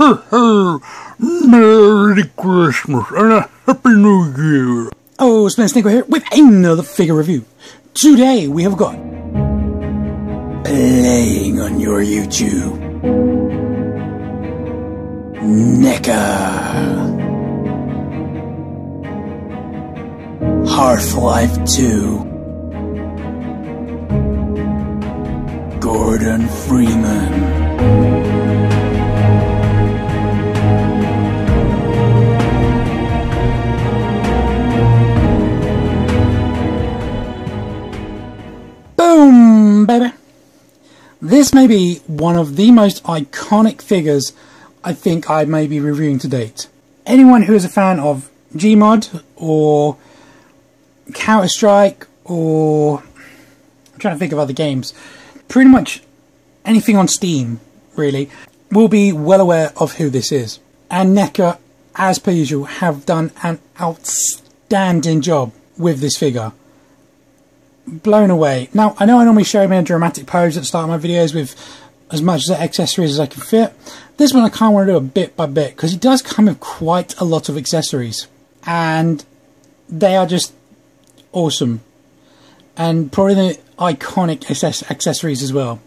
Merry Christmas and a Happy New Year. Oh, Splendid Neca here with another figure review. Today we have got playing on your YouTube, Neca, Half-Life 2, Gordon Freeman. Boom, baby! This may be one of the most iconic figures I think I may be reviewing to date. Anyone who is a fan of Gmod or Counter-Strike or I'm trying to think of other games, pretty much anything on Steam really, will be well aware of who this is. And Neca, as per usual, have done an outstanding job with this figure. Blown away. Now, I know I normally show him in a dramatic pose at the start of my videos with as much accessories as I can fit. This one I kind of want to do a bit by bit because he does come with quite a lot of accessories and they are just awesome and probably the iconic accessories as well.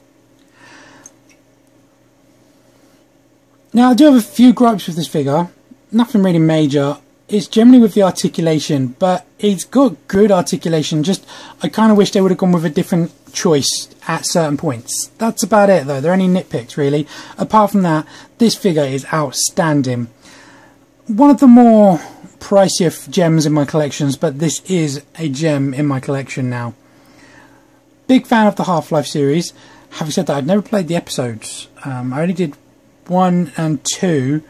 Now, I do have a few gripes with this figure, nothing really major. It's generally with the articulation, but it's got good articulation, just I kind of wish they would have gone with a different choice at certain points. That's about it though, they're only nitpicks really. Apart from that, this figure is outstanding. One of the more pricier gems in my collections, but this is a gem in my collection now. Big fan of the Half-Life series. Having said that, I've never played the episodes. I only did 1 and 2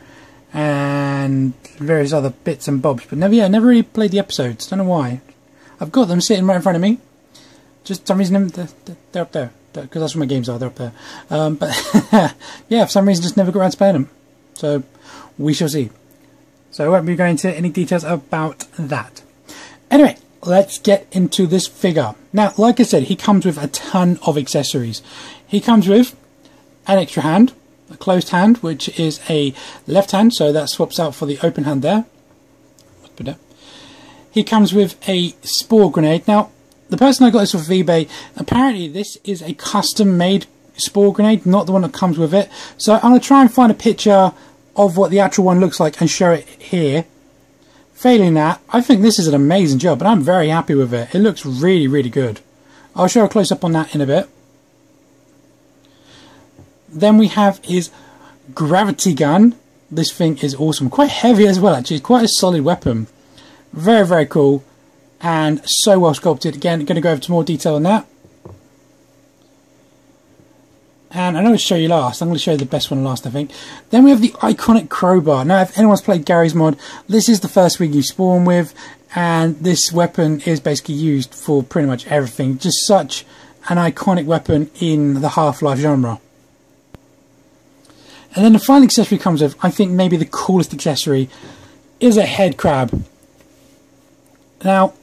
and various other bits and bobs, but never really played the episodes. Don't know why. I've got them sitting right in front of me. Just for some reason they're up there, because that's where my games are. They're up there. But yeah, for some reason just never got around to playing them. So we shall see. So I won't be going into any details about that. Anyway, let's get into this figure. Now, like I said, he comes with a ton of accessories. He comes with an extra hand, a closed hand, which is a left hand, so that swaps out for the open hand there. He comes with a spore grenade. Now, the person I got this off of eBay, apparently this is a custom made spore grenade, not the one that comes with it. So I'm going to try and find a picture of what the actual one looks like and show it here. Failing that, I think this is an amazing job and I'm very happy with it. It looks really, really good. I'll show a close up on that in a bit. Then we have his gravity gun. This thing is awesome. Quite heavy as well, actually. It's quite a solid weapon. Very, very cool. And so well sculpted. Again, going to go over to more detail on that. And I'm going to show you last. I'm going to show you the best one last, I think. Then we have the iconic crowbar. Now, if anyone's played Gary's mod, this is the first thing you spawn with. And this weapon is basically used for pretty much everything. Just such an iconic weapon in the Half-Life genre. And then the final accessory comes with, I think maybe the coolest accessory, is a head crab. Now,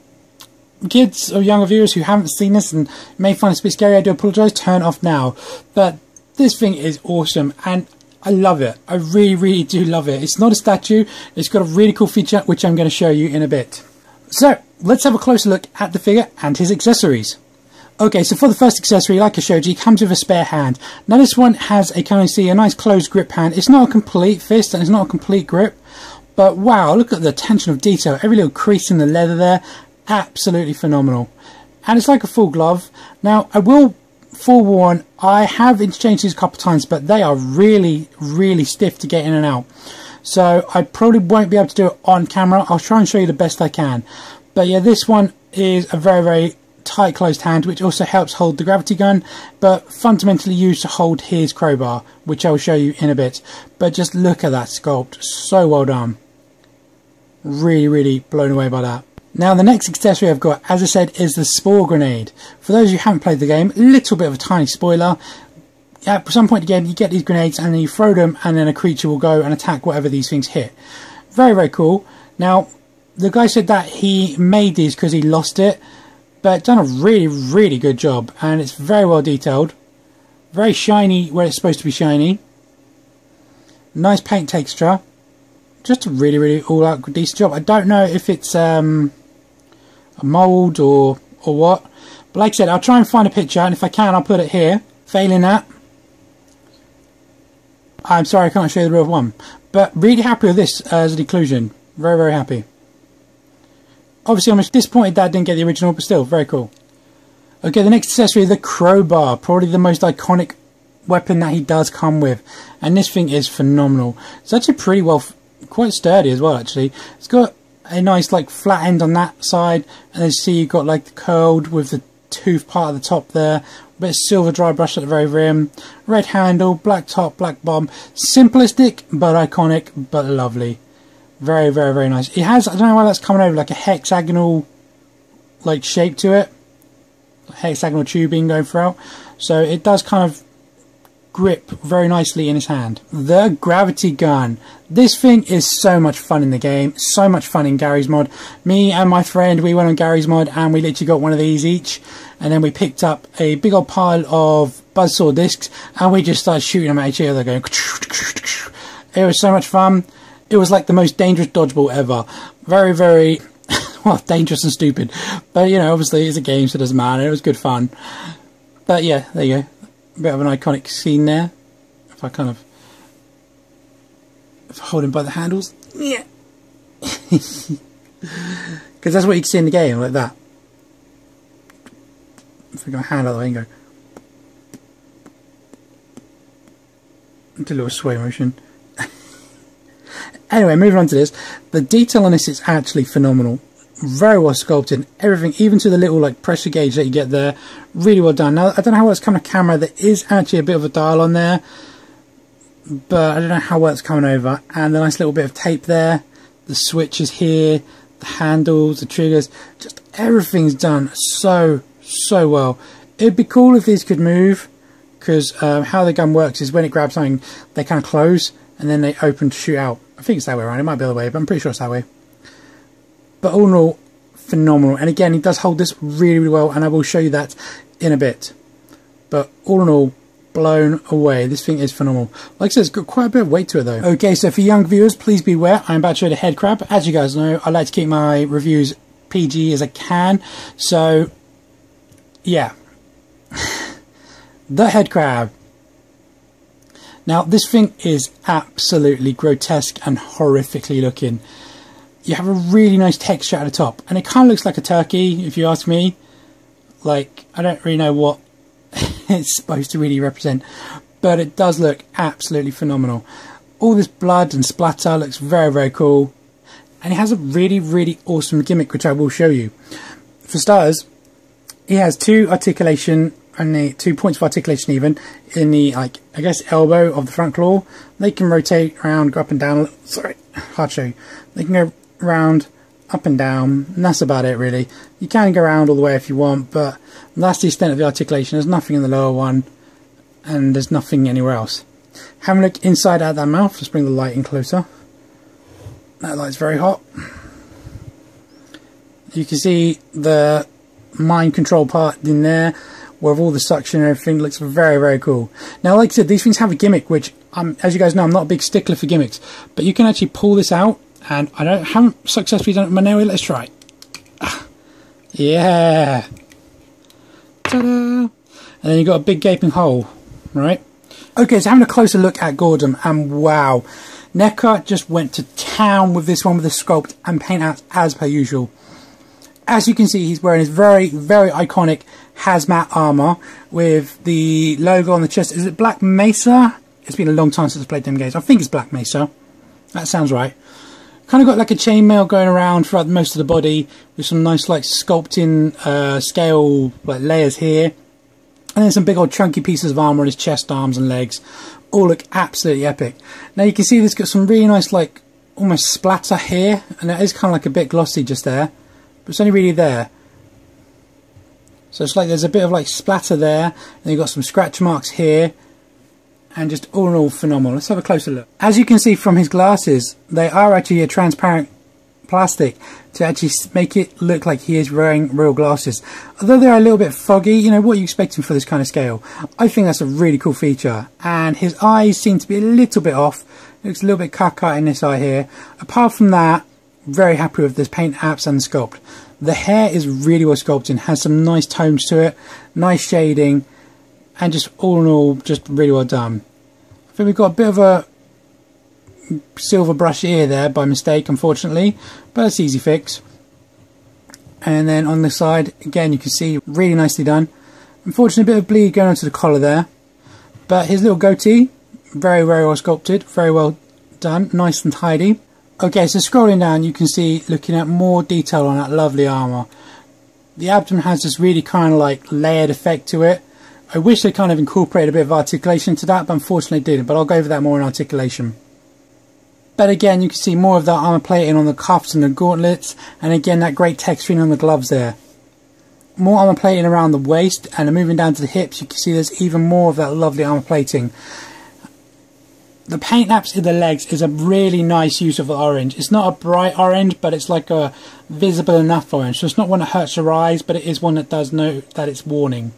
kids or younger viewers who haven't seen this and may find it a bit scary, I do apologise, turn off now. But this thing is awesome and I love it. I really, really do love it. It's not a statue, it's got a really cool feature which I'm going to show you in a bit. So, let's have a closer look at the figure and his accessories. Okay, so for the first accessory, like I showed you, it comes with a spare hand. Now this one has a, can you see, a nice closed grip hand. It's not a complete fist and it's not a complete grip, but wow, look at the attention of detail. Every little crease in the leather there, absolutely phenomenal. And it's like a full glove. Now I will forewarn, I have interchanged these a couple of times, but they are really, really stiff to get in and out. So I probably won't be able to do it on camera. I'll try and show you the best I can. But yeah, this one is a very, very tight closed hand, which also helps hold the gravity gun, but fundamentally used to hold his crowbar, which I'll show you in a bit. But just look at that sculpt, so well done. Really, really blown away by that. Now the next accessory I've got, as I said, is the spore grenade. For those who haven't played the game, a little bit of a tiny spoiler. At some point in the game you get these grenades and then you throw them and then a creature will go and attack whatever these things hit. Very, very cool. Now the guy said that he made these because he lost it, but done a really, really good job and it's very well detailed. Very shiny where it's supposed to be shiny. Nice paint texture. Just a really all-out decent job. I don't know if it's a mould or what. But like I said, I'll try and find a picture, and if I can, I'll put it here. Failing that, I'm sorry I can't show you the real one. But really happy with this as an inclusion. Very happy. Obviously, I'm disappointed that I didn't get the original, but still, very cool. Okay, the next accessory, the crowbar. Probably the most iconic weapon that he does come with. And this thing is phenomenal. It's actually pretty well, quite sturdy as well, actually. It's got a nice, like, flat end on that side. And then you see you've got, like, the curled with the tooth part at the top there. A bit of silver dry brush at the very rim. Red handle, black top, black bomb. Simplistic, but iconic, but lovely. Very nice. It has, I don't know why that's coming over, like a hexagonal, like, shape to it. Hexagonal tubing going throughout. So it does kind of grip very nicely in his hand. The gravity gun. This thing is so much fun in the game. So much fun in Gary's mod. Me and my friend, we went on Gary's mod and we literally got one of these each. And then we picked up a big old pile of buzzsaw discs and we just started shooting them at each other going. It was so much fun. It was like the most dangerous dodgeball ever. Very well, dangerous and stupid. But, you know, obviously it's a game, so it doesn't matter. It was good fun. But yeah, there you go. A bit of an iconic scene there. If I kind of hold him by the handles. Yeah. Because that's what you can see in the game, like that. If I got my hand out of the way and go. Do a little sway motion. Anyway, moving on to this. The detail on this is actually phenomenal. Very well sculpted. Everything, even to the little like pressure gauge that you get there. Really well done. Now, I don't know how well it's coming to camera. There is actually a bit of a dial on there. But I don't know how well it's coming over. And a nice little bit of tape there. The switches here. The handles, the triggers. Just everything's done so well. It'd be cool if these could move. Because how the gun works is when it grabs something, they kind of close. And then they open to shoot out. I think it's that way around. It might be the other way, but I'm pretty sure it's that way. But all in all, phenomenal. And again, he does hold this really well, and I will show you that in a bit. But all in all, blown away. This thing is phenomenal. Like I said, it's got quite a bit of weight to it, though. Okay, so for young viewers, please be aware, I'm about to show the head crab. As you guys know, I like to keep my reviews PG as I can. So, yeah. The head crab. Now, this thing is absolutely grotesque and horrifically looking. You have a really nice texture at the top, and it kind of looks like a turkey, if you ask me. Like, I don't really know what it's supposed to really represent, but it does look absolutely phenomenal. All this blood and splatter looks very cool, and it has a really awesome gimmick, which I will show you. For starters, he has two articulation, and the 2 points of articulation even in the, like, I guess elbow of the front claw. They can rotate around, go up and down. Sorry, hard to show you. They can go round, up and down, and that's about it really. You can go around all the way if you want, but that's the extent of the articulation. There's nothing in the lower one, and there's nothing anywhere else. Having a look inside at that mouth, let's bring the light in closer. That light's very hot. You can see the mind control part in there, with all the suction and everything. Looks very cool. Now, like I said, these things have a gimmick, which, as you guys know, I'm not a big stickler for gimmicks, but you can actually pull this out, and I haven't successfully done it with my nail. Let's try. Yeah. Ta-da! And then you've got a big gaping hole, right? Okay, so having a closer look at Gordon, and wow, Neca just went to town with this one with the sculpt and paint out as per usual. As you can see, he's wearing his very iconic hazmat armor with the logo on the chest. Is it Black Mesa? It's been a long time since I played them games. I think it's Black Mesa. That sounds right. Kind of got like a chainmail going around throughout most of the body with some nice like sculpting scale like layers here. And then some big old chunky pieces of armor on his chest, arms and legs. All look absolutely epic. Now you can see this got some really nice like almost splatter here. And it is kind of like a bit glossy just there. But it's only really there. So it's like there's a bit of like splatter there, and you've got some scratch marks here, and just all in all phenomenal. Let's have a closer look. As you can see from his glasses, they are actually a transparent plastic to actually make it look like he is wearing real glasses. Although they're a little bit foggy, you know, what are you expecting for this kind of scale? I think that's a really cool feature. And his eyes seem to be a little bit off. Looks a little bit cut in this eye here. Apart from that, very happy with this paint apps and the sculpt. The hair is really well sculpted, has some nice tones to it, nice shading, and just all in all, just really well done. I think we've got a bit of a silver brush ear there by mistake, unfortunately, but it's easy fix. And then on the side, again, you can see really nicely done. Unfortunately, a bit of bleed going onto the collar there, but his little goatee, very well sculpted, very well done, nice and tidy. Okay, so scrolling down, you can see, looking at more detail on that lovely armour. The abdomen has this really kind of like layered effect to it. I wish they kind of incorporated a bit of articulation to that, but unfortunately didn't. But I'll go over that more in articulation. But again, you can see more of that armour plating on the cuffs and the gauntlets, and again that great texturing on the gloves there. More armour plating around the waist, and then moving down to the hips, you can see there's even more of that lovely armour plating. The paint apps in the legs is a really nice use of the orange. It's not a bright orange, but it's like a visible enough orange. So it's not one that hurts your eyes, but it is one that does know that it's warning.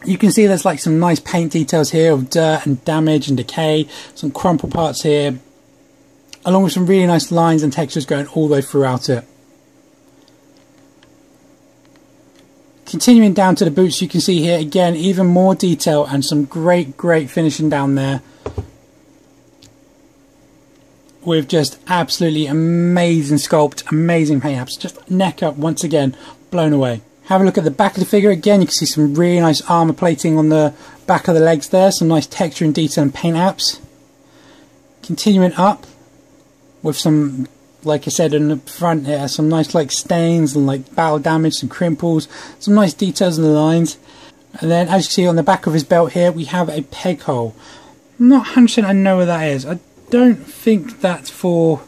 You can see there's like some nice paint details here of dirt and damage and decay. Some crumple parts here, along with some really nice lines and textures going all the way throughout it. Continuing down to the boots, you can see here again even more detail and some great finishing down there, with just absolutely amazing sculpt, amazing paint apps. Just Neca once again, blown away. Have a look at the back of the figure. Again, you can see some really nice armour plating on the back of the legs there, some nice texture and detail and paint apps. Continuing up with some, like I said, in the front here, some nice like stains and like battle damage, some crimples, some nice details in the lines. And then as you see on the back of his belt here, we have a peg hole. I'm not 100% I know where that is. I don't think that's for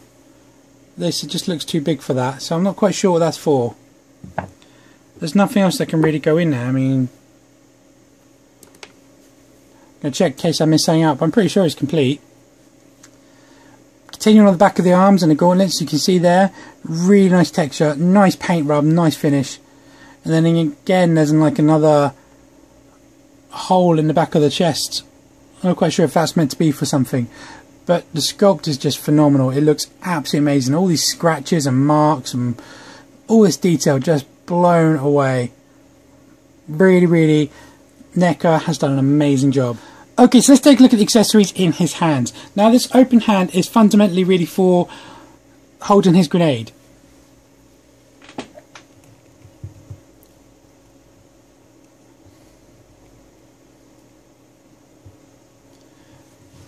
this, it just looks too big for that, so I'm not quite sure what that's for. There's nothing else that can really go in there. I mean, I'm going to check in case I miss something out, but I'm pretty sure it's complete. Continuing on the back of the arms and the gauntlets, you can see there, really nice texture, nice paint rub, nice finish. And then again, there's like another hole in the back of the chest. I'm not quite sure if that's meant to be for something, but the sculpt is just phenomenal. It looks absolutely amazing. All these scratches and marks and all this detail, just blown away. Really, Neca has done an amazing job. Okay, so let's take a look at the accessories in his hands. Now this open hand is fundamentally really for holding his grenade.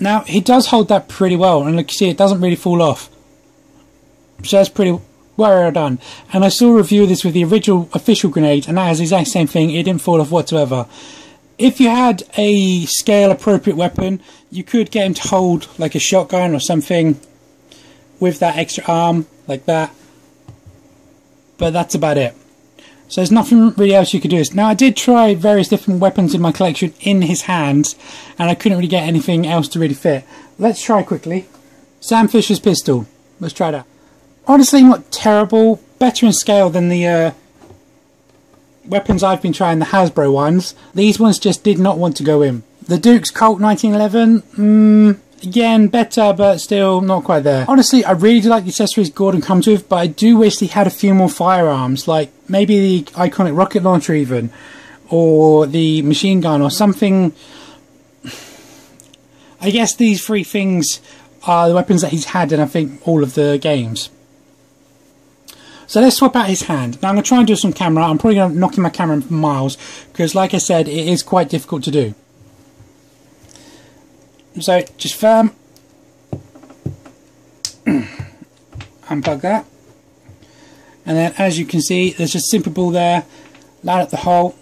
Now he does hold that pretty well, and like you see, it doesn't really fall off. So that's pretty well done. And I saw a review of this with the original official grenade, and that has the exact same thing. It didn't fall off whatsoever. If you had a scale appropriate weapon, you could get him to hold like a shotgun or something with that extra arm like that, but that's about it. So there's nothing really else you could do. Now I did try various different weapons in my collection in his hands, and I couldn't really get anything else to really fit. Let's try quickly. Sam Fisher's pistol. Let's try that. Honestly, not terrible. Better in scale than the weapons I've been trying, the Hasbro ones. These ones just did not want to go in. The Duke's Colt 1911, again, better, but still not quite there. Honestly, I really do like the accessories Gordon comes with, but I do wish he had a few more firearms, like maybe the iconic rocket launcher even, or the machine gun, or something. I guess these three things are the weapons that he's had in, I think, all of the games. So let's swap out his hand. Now I'm going to try and do some camera. I'm probably going to knock in my camera for miles, because like I said, it is quite difficult to do. So just firm. Unplug that. And then as you can see, there's just a simple ball there. Line up the hole.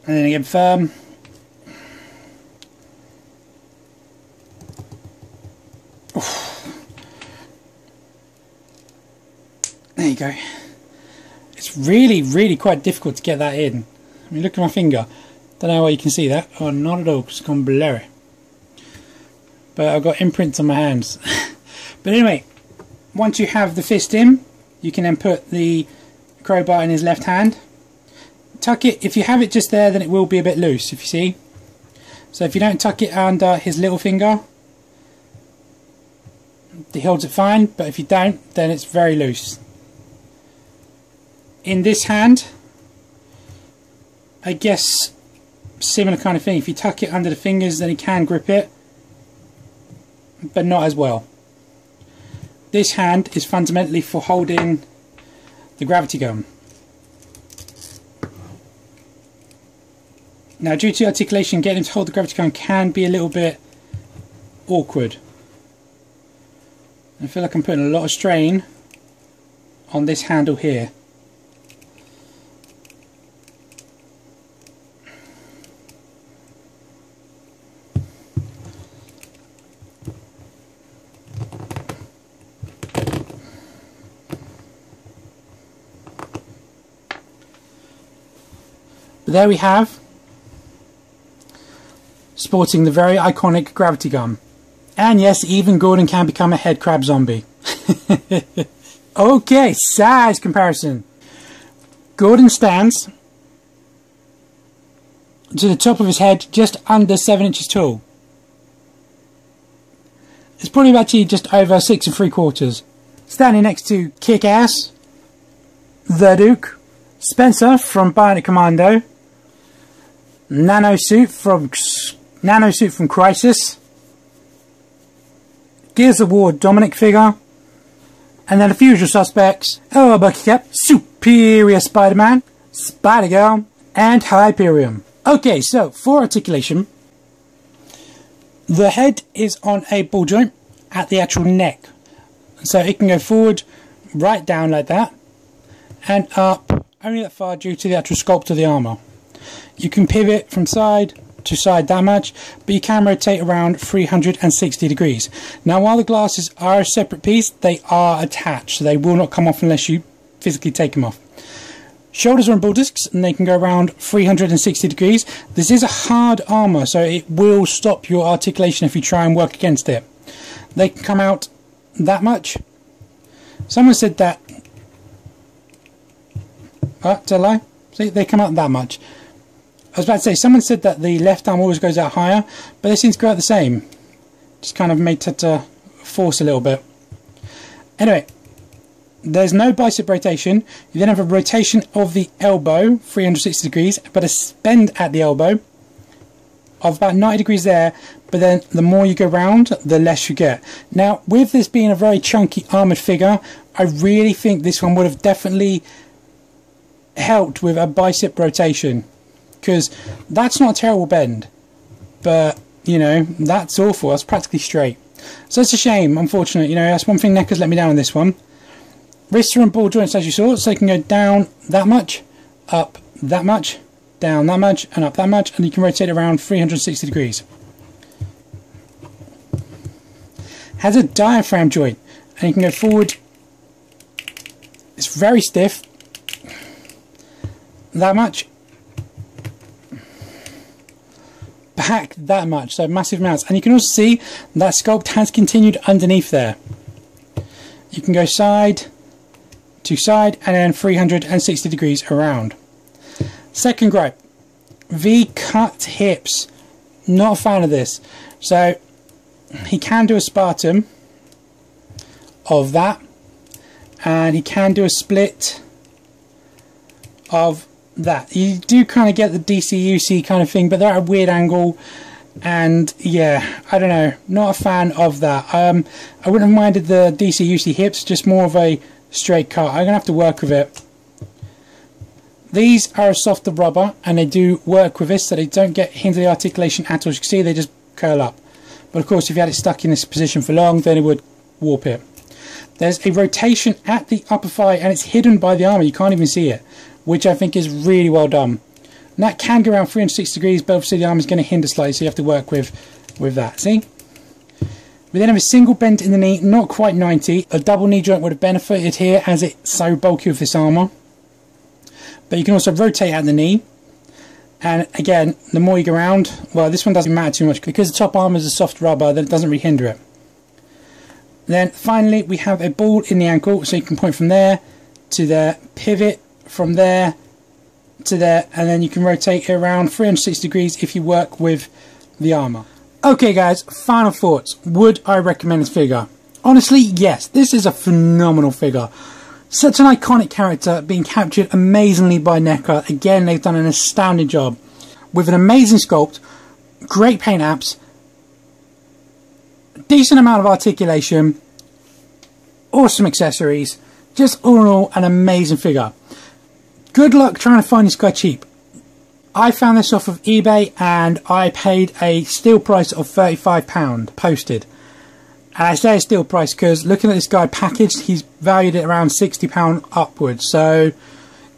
And then again firm. There you go. It's really quite difficult to get that in. I mean, look at my finger. Don't know why you can see that. Oh, not at all, because it's gone blurry. But I've got imprints on my hands. But anyway, once you have the fist in, you can then put the crowbar in his left hand. Tuck it. If you have it just there, then it will be a bit loose, if you see. So if you don't tuck it under his little finger, he holds it fine, but if you don't, then it's very loose. In this hand, I guess similar kind of thing. If you tuck it under the fingers, then he can grip it, but not as well. This hand is fundamentally for holding the gravity gun. Now, due to articulation, getting him to hold the gravity gun can be a little bit awkward. I feel like I'm putting a lot of strain on this handle here. But there we have, sporting the very iconic gravity gun. And yes, even Gordon can become a head crab zombie. Okay, size comparison. Gordon stands to the top of his head just under 7 inches tall. It's probably actually just over 6 3/4. Standing next to Kick-Ass, the Duke, Spencer from Bionic Commando, Nanosuit from Crisis, Gears of War Dominic figure, and then a few usual suspects: Bucky Cap, Superior Spider-Man, Spider-Girl, and Hyperion. Okay, so for articulation, the head is on a ball joint at the actual neck, so it can go forward, right down like that, and up only that far due to the actual sculpt of the armour. You can pivot from side to side that much, but you can rotate around 360 degrees. Now, while the glasses are a separate piece, they are attached, so they will not come off unless you physically take them off. Shoulders are on ball discs, and they can go around 360 degrees. This is a hard armour, so it will stop your articulation if you try and work against it. They can come out that much. Someone said that... Did I lie? See, they come out that much. I was about to say, someone said that the left arm always goes out higher, but they seem to go out the same. Just kind of made it to force a little bit. Anyway, there's no bicep rotation. You then have a rotation of the elbow, 360 degrees, but a bend at the elbow of about 90 degrees there, but then the more you go round, the less you get. Now, with this being a very chunky armoured figure, I really think this one would have definitely helped with a bicep rotation, because that's not a terrible bend, but you know, that's awful. That's practically straight, so it's a shame, unfortunate. You know, that's one thing Neca's let me down on this one. Wrists are on ball joints, as you saw, so they can go down that much, up that much, down that much, and up that much, and you can rotate around 360 degrees. Has a diaphragm joint, and you can go forward. It's very stiff, that much, back that much, so massive amounts. And you can also see that sculpt has continued underneath there. You can go side to side and then 360 degrees around. Second gripe, V-cut hips. Not a fan of this. So he can do a Spartan of that, and he can do a split of that. You do kind of get the DCUC kind of thing, but they're at a weird angle, and yeah, I don't know, not a fan of that. I wouldn't have minded the DCUC hips, just more of a straight cut. I'm gonna have to work with it. These are a softer rubber, and they do work with this, so they don't get hinder the articulation at all. As you can see, they just curl up, but of course if you had it stuck in this position for long, then it would warp it. There's a rotation at the upper thigh, and it's hidden by the armour. You can't even see it, which I think is really well done. And that can go around 360 degrees, but obviously the arm is going to hinder slightly, so you have to work with that. See? We then have a single bend in the knee, not quite 90. A double knee joint would have benefited here, as it's so bulky with this armour. But you can also rotate at the knee. And again, the more you go around, well, this one doesn't matter too much, because the top armour is a soft rubber, then it doesn't really hinder it. Then finally we have a ball in the ankle, so you can point from there to there, pivot from there to there, and then you can rotate it around 360 degrees if you work with the armour. Okay guys, final thoughts. Would I recommend this figure? Honestly, yes. This is a phenomenal figure. Such an iconic character, being captured amazingly by Neca. Again, they've done an astounding job. With an amazing sculpt, great paint apps, decent amount of articulation, awesome accessories, just all in all an amazing figure. Good luck trying to find this guy cheap. I found this off of eBay and I paid a steal price of £35 posted. And I say a steal price because looking at this guy packaged, he's valued at around £60 upwards. So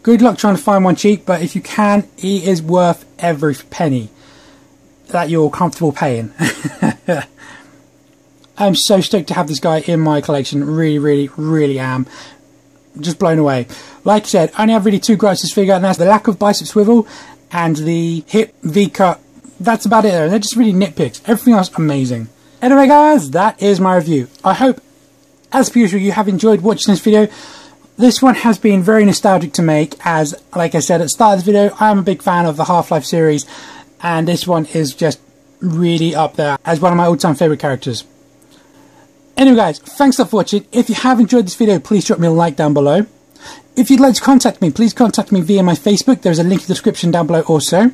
good luck trying to find one cheap, but if you can, he is worth every penny that you're comfortable paying. I'm so stoked to have this guy in my collection. Really am. Just blown away. Like I said, I only have really two gripes with this figure, and that's the lack of bicep swivel and the hip V-cut. That's about it there. They're just really nitpicks. Everything else amazing. Anyway guys, that is my review. I hope, as per usual, you have enjoyed watching this video. This one has been very nostalgic to make, as, like I said at the start of this video, I am a big fan of the Half-Life series, and this one is just really up there as one of my all-time favourite characters. Anyway guys, thanks for watching. If you have enjoyed this video, please drop me a like down below. If you'd like to contact me, please contact me via my Facebook. There's a link in the description down below also.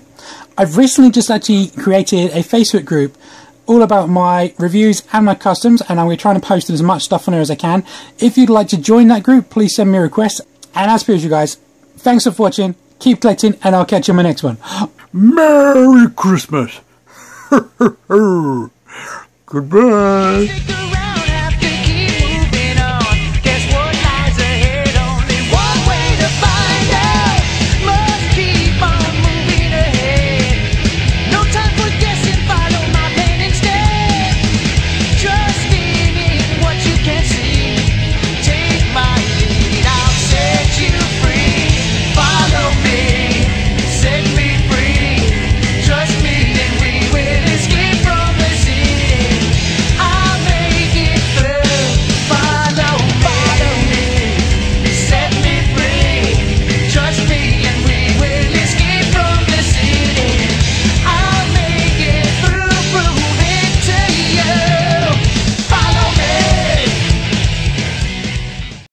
I've recently just actually created a Facebook group all about my reviews and my customs, and I'm going to try and post as much stuff on there as I can. If you'd like to join that group, please send me a request. And as per usual guys, thanks for watching, keep collecting, and I'll catch you on my next one. Merry Christmas. Goodbye.